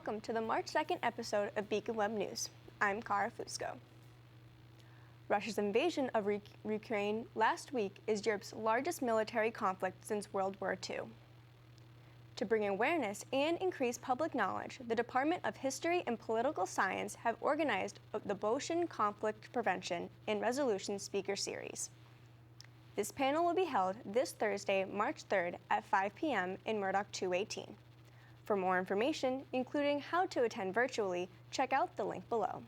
welcome to the March 2nd episode of Beacon Web News. I'm Cara Fusco. Russia's invasion of Ukraine last week is Europe's largest military conflict since World War II. To bring awareness and increase public knowledge, the Department of History and Political Science have organized the Ocean Conflict Prevention and Resolution Speaker Series. This panel will be held this Thursday, March 3rd at 5 p.m. in Murdoch 218. For more information, including how to attend virtually, check out the link below.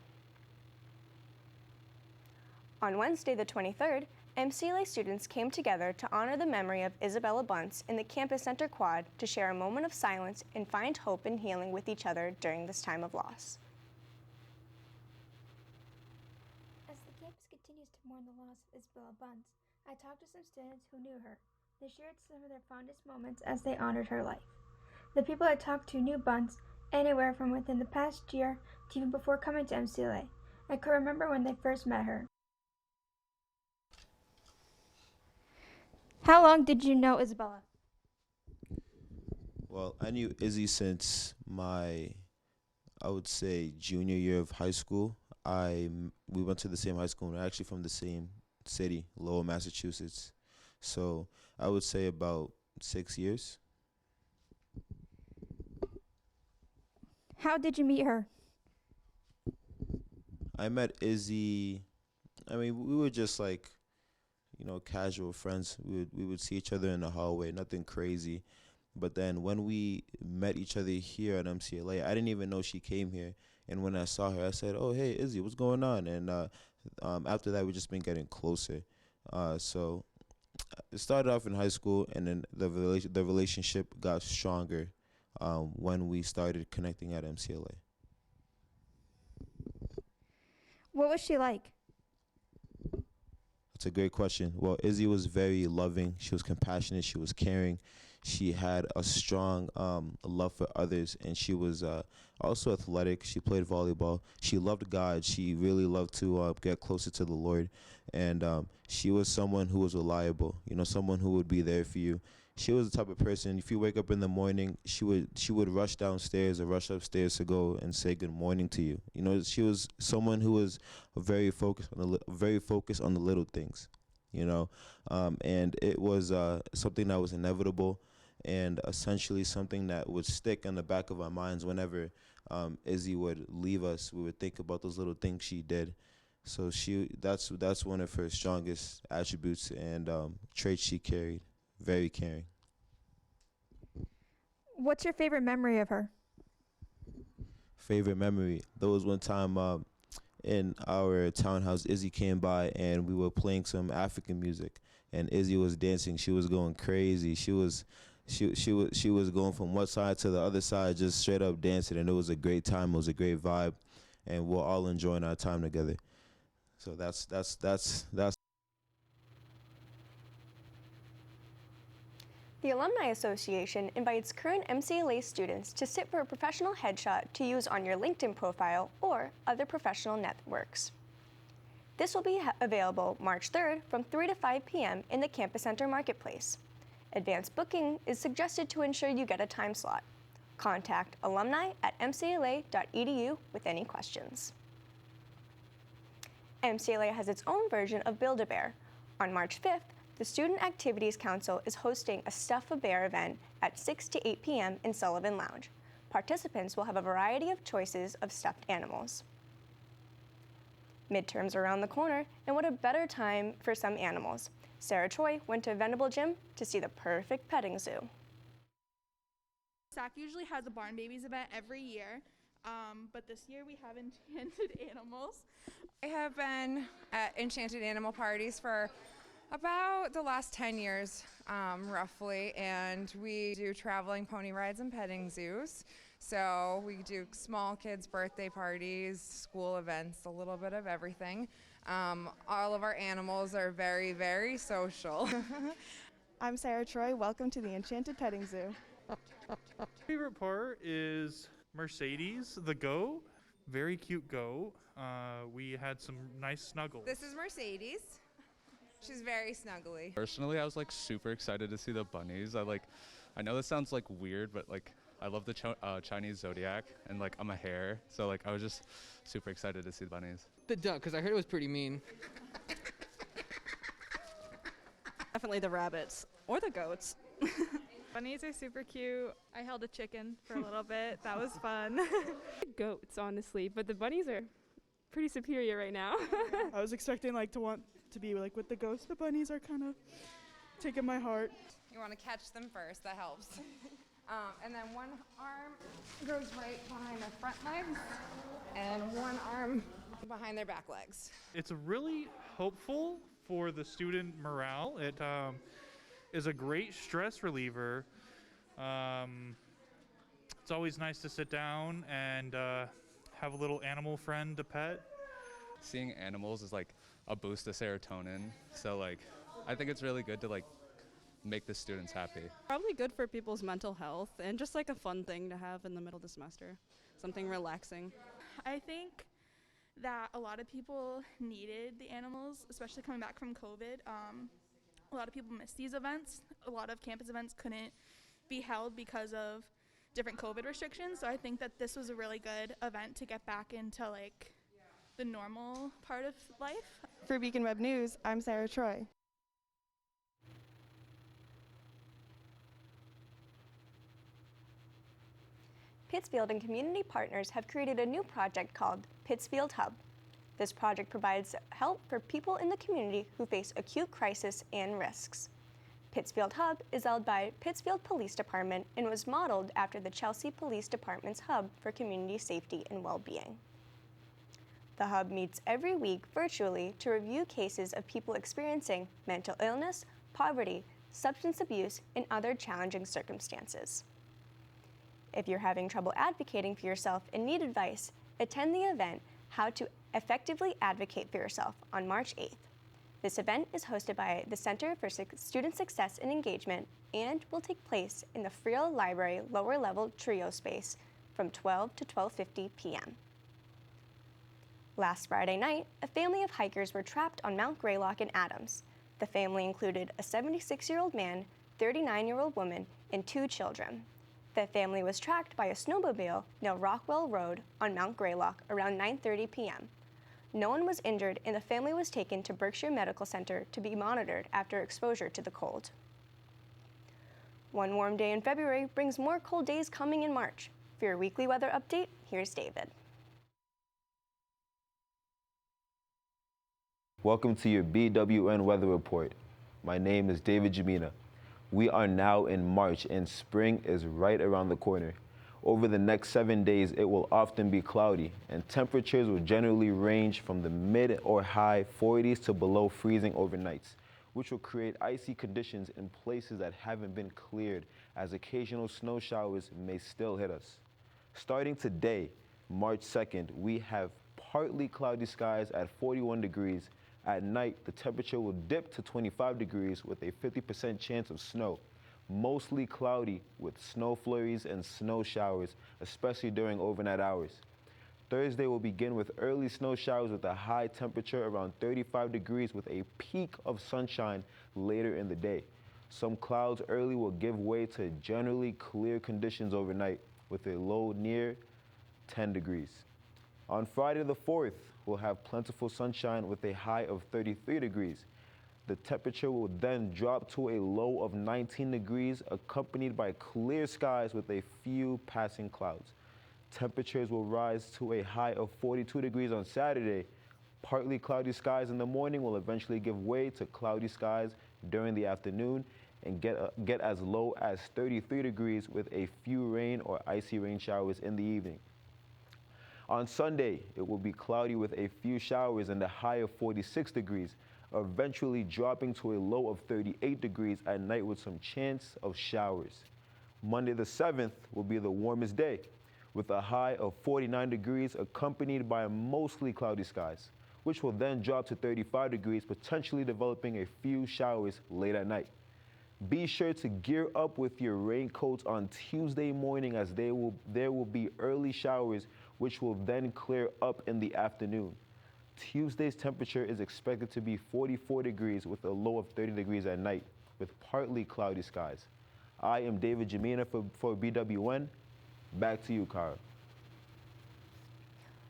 On Wednesday the 23rd, MCLA students came together to honor the memory of Isabella Bunce in the Campus Center Quad to share a moment of silence and find hope and healing with each other during this time of loss. As the campus continues to mourn the loss of Isabella Bunce, I talked to some students who knew her. They shared some of their fondest moments as they honored her life. The people I talked to knew Bunce anywhere from within the past year to even before coming to MCLA. I could remember when they first met her. How long did you know Isabella? Well, I knew Izzy since I would say, junior year of high school. We went to the same high school, and we're actually from the same city, Lowell, Massachusetts. So I would say about 6 years. How did you meet her? I met Izzy, we were just casual friends. We would see each other in the hallway, nothing crazy. But then when we met each other here at MCLA, I didn't even know she came here. And when I saw her, I said, "Oh, hey, Izzy, what's going on?" And after that, we just been getting closer. So it started off in high school, and then the relationship got stronger when we started connecting at MCLA. What was she like? That's a great question. Well, Izzy was very loving. She was compassionate. She was caring. She had a strong love for others, and she was also athletic. She played volleyball. She loved God. She really loved to get closer to the Lord, and she was someone who was reliable. Someone who would be there for you. She was the type of person, if you wake up in the morning, she would rush downstairs or rush upstairs to go and say good morning to you. She was someone who was very focused on the little things. And it was something that was inevitable, and essentially something that would stick in the back of our minds whenever Izzy would leave us. We would think about those little things she did. So that's one of her strongest attributes and traits she carried. Very caring. What's your favorite memory of her? Favorite memory? There was one time in our townhouse, Izzy came by and we were playing some African music, and Izzy was dancing. She was going crazy. She was going from one side to the other side, just straight up dancing, and it was a great time. It was a great vibe, and we're all enjoying our time together. So that's. The Alumni Association invites current MCLA students to sit for a professional headshot to use on your LinkedIn profile or other professional networks. This will be available March 3rd from 3 to 5 p.m. in the Campus Center Marketplace. Advanced booking is suggested to ensure you get a time slot. Contact alumni@mcla.edu with any questions. MCLA has its own version of Build-A-Bear. On March 5th, the Student Activities Council is hosting a Stuff a Bear event at 6 to 8 p.m. in Sullivan Lounge. Participants will have a variety of choices of stuffed animals. Midterms are around the corner, and what a better time for some animals. Sara Troy went to Venable Gym to see the perfect petting zoo. SAC usually has a Barn Babies event every year, but this year we have Enchanted Animals. I have been at Enchanted Animal parties for about the last 10 years, roughly, and we do traveling pony rides and petting zoos. So we do small kids' birthday parties, school events, a little bit of everything. All of our animals are very, very social. I'm Sara Troy. Welcome to the Enchanted Petting Zoo. Favorite part is Mercedes, the goat. Very cute goat. We had some nice snuggles. This is Mercedes. She's very snuggly. Personally, I was super excited to see the bunnies. I know this sounds weird, but I love the Chinese zodiac, and like I'm a hare, so like I was just super excited to see the bunnies. The duck, because I heard it was pretty mean. Definitely the rabbits or the goats. Bunnies are super cute. I held a chicken for a little bit. That was fun. Goats, honestly, but the bunnies are pretty superior right now. I was expecting to want to be with the ghosts. The bunnies are kind of taking my heart. You want to catch them first, that helps. And then one arm goes right behind their front legs and one arm behind their back legs. It's really hopeful for the student morale. It is a great stress reliever. It's always nice to sit down and have a little animal friend to pet. Seeing animals is like a boost to serotonin, so like I think it's really good to like make the students happy. Probably good for people's mental health and just like a fun thing to have in the middle of the semester. Something relaxing. I think that a lot of people needed the animals, especially coming back from COVID. A lot of people missed these events. A lot of campus events couldn't be held because of different COVID restrictions. So I think that this was a really good event to get back into like the normal part of life. For Beacon Web News, I'm Sara Troy. Pittsfield and community partners have created a new project called Pittsfield Hub. This project provides help for people in the community who face acute crisis and risks. Pittsfield Hub is led by Pittsfield Police Department and was modeled after the Chelsea Police Department's Hub for Community Safety and Well-Being. The Hub meets every week virtually to review cases of people experiencing mental illness, poverty, substance abuse, and other challenging circumstances. If you're having trouble advocating for yourself and need advice, attend the event How to Effectively Advocate for Yourself on March 8th. This event is hosted by the Center for Student Success and Engagement and will take place in the Friel Library lower level trio space from 12 to 12:50 p.m. Last Friday night, a family of hikers were trapped on Mount Greylock in Adams. The family included a 76-year-old man, 39-year-old woman, and 2 children. The family was tracked by a snowmobile near Rockwell Road on Mount Greylock around 9:30 p.m. No one was injured, and the family was taken to Berkshire Medical Center to be monitored after exposure to the cold. One warm day in February brings more cold days coming in March. For your weekly weather update, here's David. Welcome to your BWN Weather Report. My name is David Jamina. We are now in March and spring is right around the corner. Over the next 7 days, it will often be cloudy and temperatures will generally range from the mid or high 40s to below freezing overnights, which will create icy conditions in places that haven't been cleared as occasional snow showers may still hit us. Starting today, March 2nd, we have partly cloudy skies at 41 degrees. At night, the temperature will dip to 25 degrees with a 50% chance of snow. Mostly cloudy with snow flurries and snow showers, especially during overnight hours. Thursday will begin with early snow showers with a high temperature around 35 degrees with a peak of sunshine later in the day. Some clouds early will give way to generally clear conditions overnight with a low near 10 degrees. On Friday the 4th, we'll have plentiful sunshine with a high of 33 degrees. The temperature will then drop to a low of 19 degrees, accompanied by clear skies with a few passing clouds. Temperatures will rise to a high of 42 degrees on Saturday. Partly cloudy skies in the morning will eventually give way to cloudy skies during the afternoon and get as low as 33 degrees with a few rain or icy rain showers in the evening. On Sunday, it will be cloudy with a few showers and a high of 46 degrees, eventually dropping to a low of 38 degrees at night with some chance of showers. Monday the 7th will be the warmest day, with a high of 49 degrees accompanied by mostly cloudy skies, which will then drop to 35 degrees, potentially developing a few showers late at night. Be sure to gear up with your raincoats on Tuesday morning as there will be early showers which will then clear up in the afternoon. Tuesday's temperature is expected to be 44 degrees with a low of 30 degrees at night with partly cloudy skies. I am David Jamina for BWN. Back to you, Cara.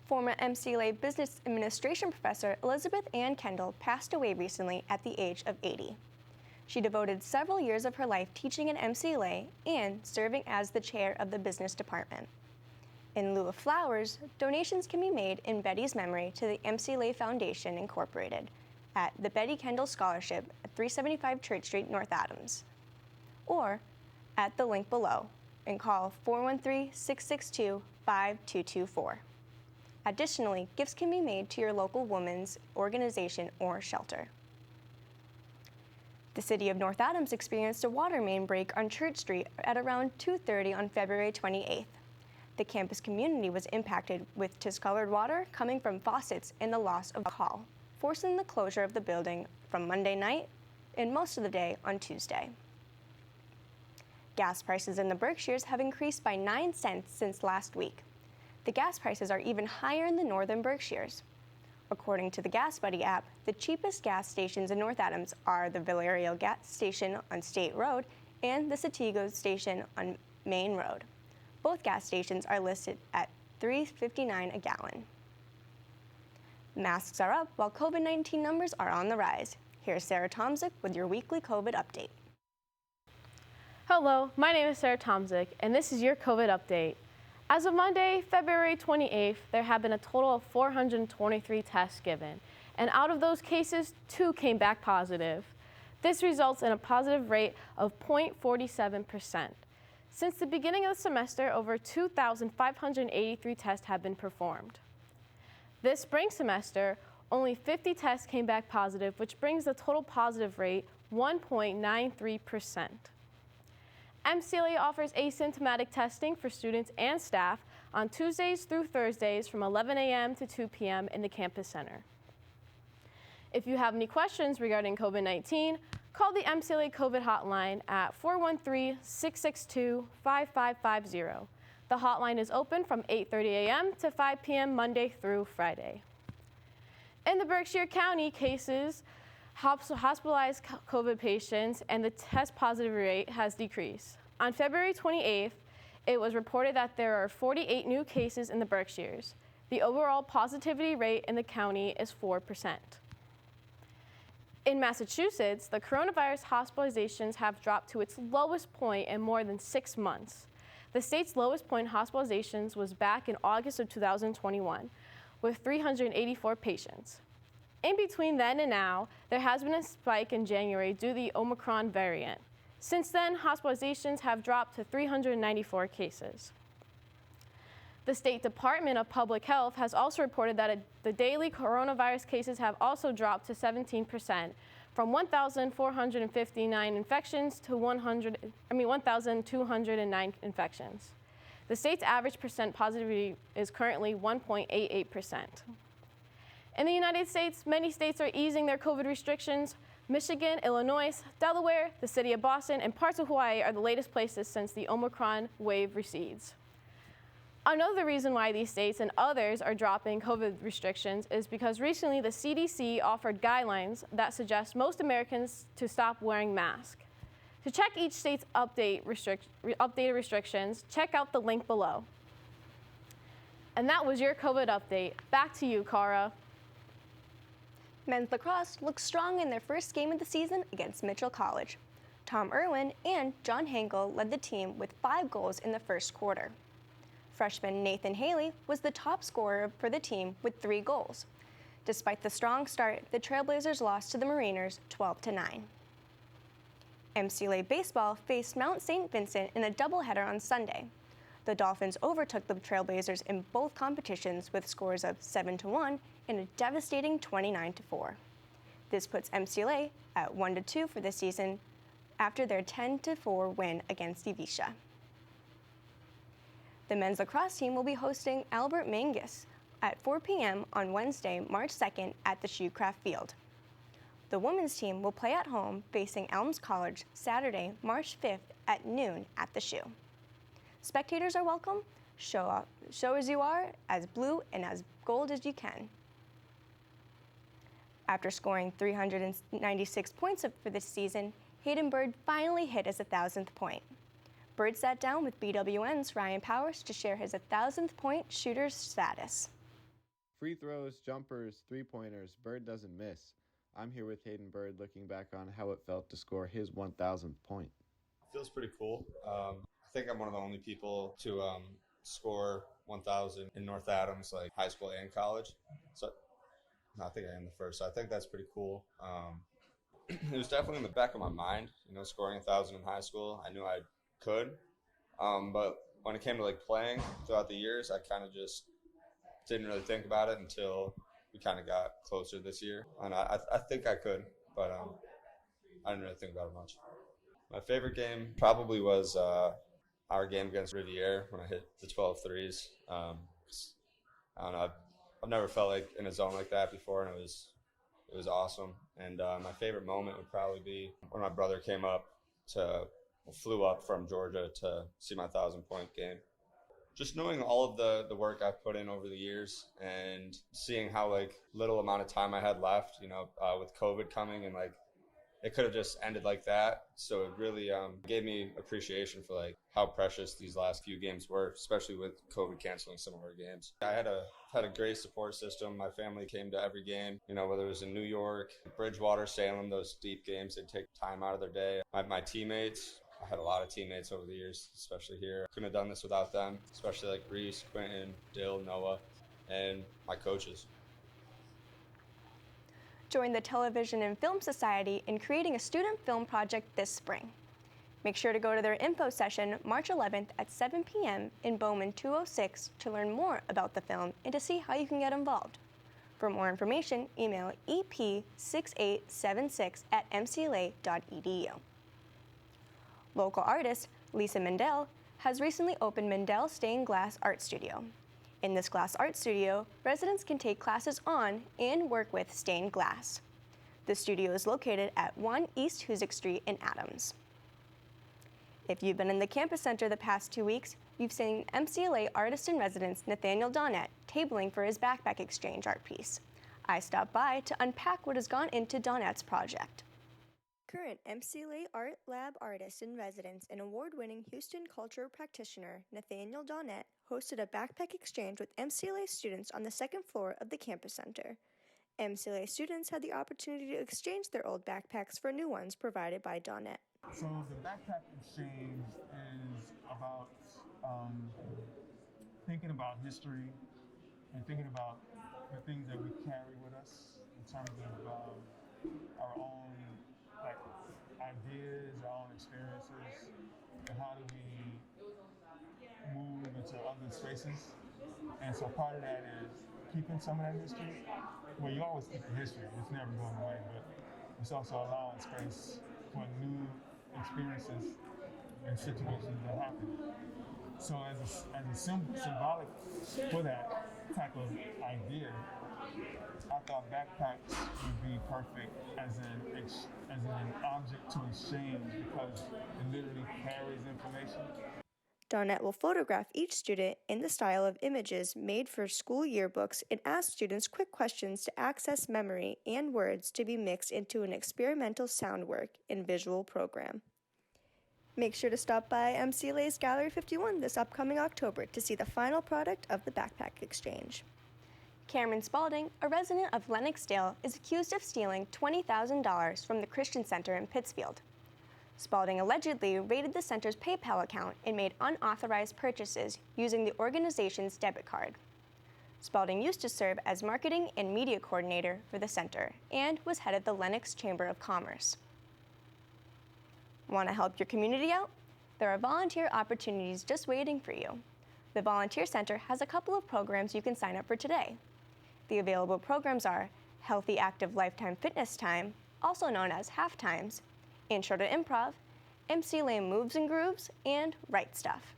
Former MCLA Business Administration professor Elizabeth Ann Kendall passed away recently at the age of 80. She devoted several years of her life teaching at MCLA and serving as the chair of the business department. In lieu of flowers, donations can be made in Betty's memory to the MCLA Foundation Incorporated at the Betty Kendall Scholarship at 375 Church Street, North Adams, or at the link below and call 413-662-5224. Additionally, gifts can be made to your local women's organization or shelter. The city of North Adams experienced a water main break on Church Street at around 2:30 on February 28th. The campus community was impacted with discolored water coming from faucets and the loss of call, forcing the closure of the building from Monday night and most of the day on Tuesday. Gas prices in the Berkshires have increased by 9 cents since last week. The gas prices are even higher in the northern Berkshires. According to the Gas Buddy app, the cheapest gas stations in North Adams are the Villarreal gas station on State Road and the Satigo station on Main Road. Both gas stations are listed at $3.59 a gallon. Masks are up while COVID-19 numbers are on the rise. Here's Sara Troy with your weekly COVID update. Hello, my name is Sara Troy, and this is your COVID update. As of Monday, February 28th, there have been a total of 423 tests given, and out of those cases, 2 came back positive. This results in a positive rate of 0.47%. Since the beginning of the semester, over 2,583 tests have been performed. This spring semester, only 50 tests came back positive, which brings the total positive rate 1.93%. MCLA offers asymptomatic testing for students and staff on Tuesdays through Thursdays from 11 a.m. to 2 p.m. in the campus center. If you have any questions regarding COVID-19, call the MCLA COVID hotline at 413-662-5550. The hotline is open from 8:30 a.m. to 5 p.m. Monday through Friday. In the Berkshire County, cases hospitalized COVID patients and the test positive rate has decreased. On February 28th, it was reported that there are 48 new cases in the Berkshires. The overall positivity rate in the county is 4%. In Massachusetts, the coronavirus hospitalizations have dropped to its lowest point in more than 6 months. The state's lowest point in hospitalizations was back in August of 2021, with 384 patients. In between then and now, there has been a spike in January due to the Omicron variant. Since then, hospitalizations have dropped to 394 cases. The State Department of Public Health has also reported that the daily coronavirus cases have also dropped to 17%, from 1,459 infections to 1,209 infections. The state's average percent positivity is currently 1.88%. In the United States, many states are easing their COVID restrictions. Michigan, Illinois, Delaware, the city of Boston, and parts of Hawaii are the latest places since the Omicron wave recedes. Another reason why these states and others are dropping COVID restrictions is because recently the CDC offered guidelines that suggest most Americans to stop wearing masks. To check each state's updated restrictions, check out the link below. And that was your COVID update. Back to you, Cara. Men's lacrosse looked strong in their first game of the season against Mitchell College. Tom Irwin and John Hankel led the team with 5 goals in the first quarter. Freshman Nathan Haley was the top scorer for the team with 3 goals. Despite the strong start, the Trailblazers lost to the Mariners 12-9. MCLA baseball faced Mount St. Vincent in a doubleheader on Sunday. The Dolphins overtook the Trailblazers in both competitions with scores of 7-1 and a devastating 29-4. This puts MCLA at 1-2 for the season after their 10-4 win against Evisha. The men's lacrosse team will be hosting Albert Mangus at 4 p.m. on Wednesday, March 2nd at the Shoecraft Field. The women's team will play at home facing Elms College Saturday, March 5th at noon at the Shoe. Spectators are welcome. Show as you are, as blue and as gold as you can. After scoring 396 points for this season, Hayden Bird finally hit his 1,000th point. Bird sat down with BWN's Ryan Powers to share his 1,000th point shooter's status. Free throws, jumpers, three-pointers, Bird doesn't miss. I'm here with Hayden Bird looking back on how it felt to score his 1,000th point. Feels pretty cool. I think I'm one of the only people to score 1,000 in North Adams, like high school and college. So no, I think I am the first. So I think that's pretty cool. It was definitely in the back of my mind, scoring 1,000 in high school. I knew I could, but when it came to like playing throughout the years, I kind of just didn't really think about it until we kind of got closer this year. And I think I could, but I didn't really think about it much. My favorite game probably was our game against Riviere when I hit the 12 threes. I don't know, I've never felt like in a zone like that before, and it was awesome. And my favorite moment would probably be when my brother flew up from Georgia to see my 1,000-point game. Just knowing all of the work I've put in over the years and seeing how like little amount of time I had left, with COVID coming, and like it could have just ended like that. So it really gave me appreciation for like how precious these last few games were, especially with COVID canceling some of our games. I had a great support system. My family came to every game, whether it was in New York, Bridgewater, Salem, those deep games, they'd take time out of their day. My teammates, I had a lot of teammates over the years, especially here. Couldn't have done this without them, especially like Reese, Quentin, Dill, Noah, and my coaches. Join the Television and Film Society in creating a student film project this spring. Make sure to go to their info session March 11th at 7 p.m. in Bowman 206 to learn more about the film and to see how you can get involved. For more information, email ep6876@mcla.edu. Local artist Lisa Mendel has recently opened Mendel Stained Glass Art Studio. In this glass art studio, residents can take classes on and work with stained glass. The studio is located at 1 East Hoosick Street in Adams. If you've been in the campus center the past 2 weeks, you've seen MCLA artist-in-residence Nathaniel Donette tabling for his backpack exchange art piece. I stopped by to unpack what has gone into Donette's project. Current MCLA Art Lab artist-in-residence and award-winning Houston culture practitioner Nathaniel Donette hosted a backpack exchange with MCLA students on the second floor of the campus center. MCLA students had the opportunity to exchange their old backpacks for new ones provided by Donette. So the backpack exchange is about thinking about history and thinking about the things that we carry with us in terms of our own ideas, our own experiences, and how do we move into other spaces. And so part of that is keeping some of that history. Well, you always keep the history, it's never going away, but it's also allowing space for new experiences and situations that happen. So as a symbolic for that type of idea, I thought backpacks would be perfect as an object to exchange because it literally carries information. Donette will photograph each student in the style of images made for school yearbooks and ask students quick questions to access memory and words to be mixed into an experimental sound work and visual program. Make sure to stop by MCLA's Gallery 51 this upcoming October to see the final product of the backpack exchange. Cameron Spalding, a resident of Lenoxdale, is accused of stealing $20,000 from the Christian Center in Pittsfield. Spalding allegedly raided the center's PayPal account and made unauthorized purchases using the organization's debit card. Spalding used to serve as marketing and media coordinator for the center and was head of the Lenox Chamber of Commerce. Want to help your community out? There are volunteer opportunities just waiting for you. The Volunteer Center has a couple of programs you can sign up for today. The available programs are Healthy Active Lifetime Fitness Time, also known as Half Times, Intro to Improv, MCLA Moves and Grooves, and Right Stuff.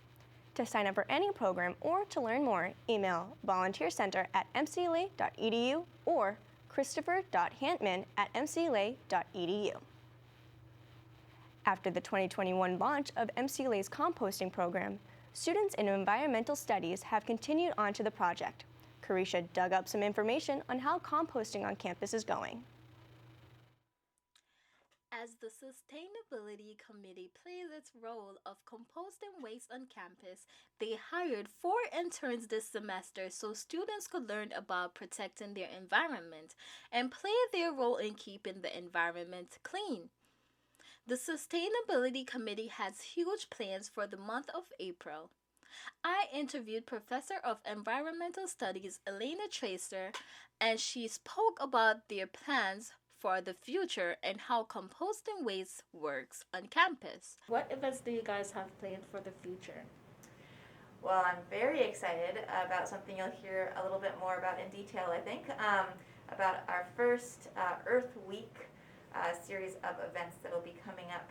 To sign up for any program or to learn more, email volunteercenter@mcla.edu or christopher.hantman@mcla.edu. After the 2021 launch of MCLA's composting program, students in environmental studies have continued on to the project. Carisha dug up some information on how composting on campus is going. as the Sustainability Committee plays its role of composting waste on campus, they hired 4 interns this semester so students could learn about protecting their environment and play their role in keeping the environment clean. The Sustainability Committee has huge plans for the month of April. I interviewed Professor of Environmental Studies Elena Tracer, and she spoke about their plans for the future and how composting waste works on campus. What events do you guys have planned for the future? Well, I'm very excited about something you'll hear a little bit more about in detail, I think, about our first Earth Week series of events that will be coming up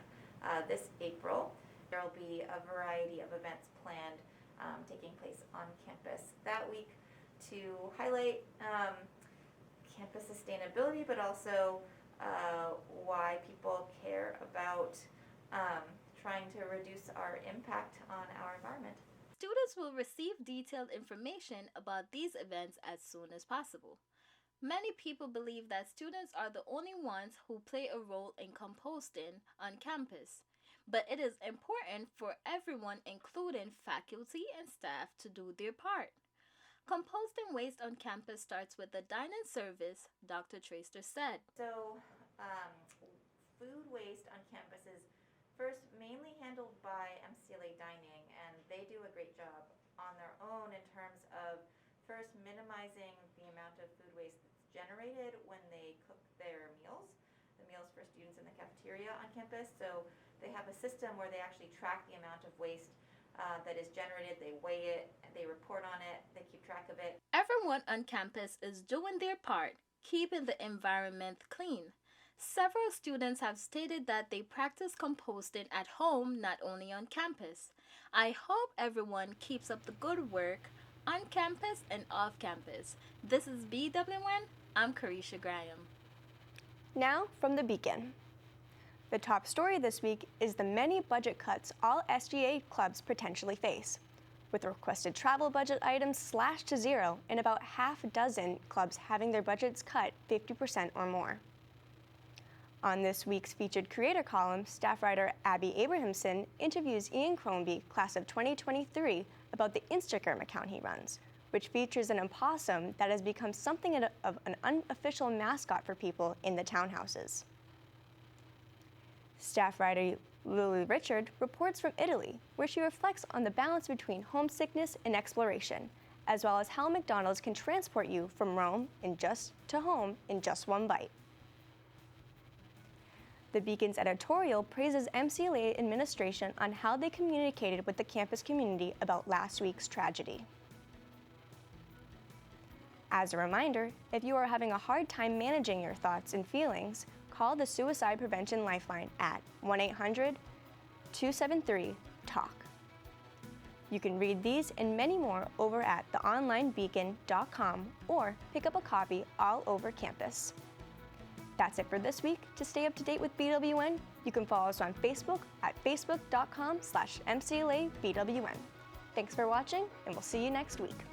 this April. There will be a variety of events planned taking place on campus that week to highlight campus sustainability, but also why people care about trying to reduce our impact on our environment. Students will receive detailed information about these events as soon as possible. Many people believe that students are the only ones who play a role in composting on campus, but it is important for everyone, including faculty and staff, to do their part. Composting waste on campus starts with the dining service, Dr. Tracer said. So, food waste on campus is first mainly handled by MCLA Dining, and they do a great job on their own in terms of first minimizing the amount of food waste that's generated when they cook their meals, the meals for students in the cafeteria on campus. So they have a system where they actually track the amount of waste that is generated, they weigh it, they report on it, they keep track of it. Everyone on campus is doing their part, keeping the environment clean. Several students have stated that they practice composting at home, not only on campus. I hope everyone keeps up the good work on campus and off campus. This is BWN. I'm Carisha Graham. Now from the Beacon. The top story this week is the many budget cuts all SGA clubs potentially face, with requested travel budget items slashed to zero and about half a dozen clubs having their budgets cut 50% or more. On this week's featured creator column, staff writer Abby Abrahamson interviews Ian Crombie, class of 2023, about the Instagram account he runs, which features an opossum that has become something of an unofficial mascot for people in the townhouses. Staff writer Lily Richard reports from Italy, where she reflects on the balance between homesickness and exploration, as well as how McDonald's can transport you from Rome to home in just one bite. The Beacon's editorial praises MCLA administration on how they communicated with the campus community about last week's tragedy. As a reminder, if you are having a hard time managing your thoughts and feelings, call the Suicide Prevention Lifeline at 1-800-273-TALK. You can read these and many more over at theonlinebeacon.com or pick up a copy all over campus. That's it for this week. To stay up to date with BWN, you can follow us on Facebook at facebook.com/MCLABWN. Thanks for watching, and we'll see you next week.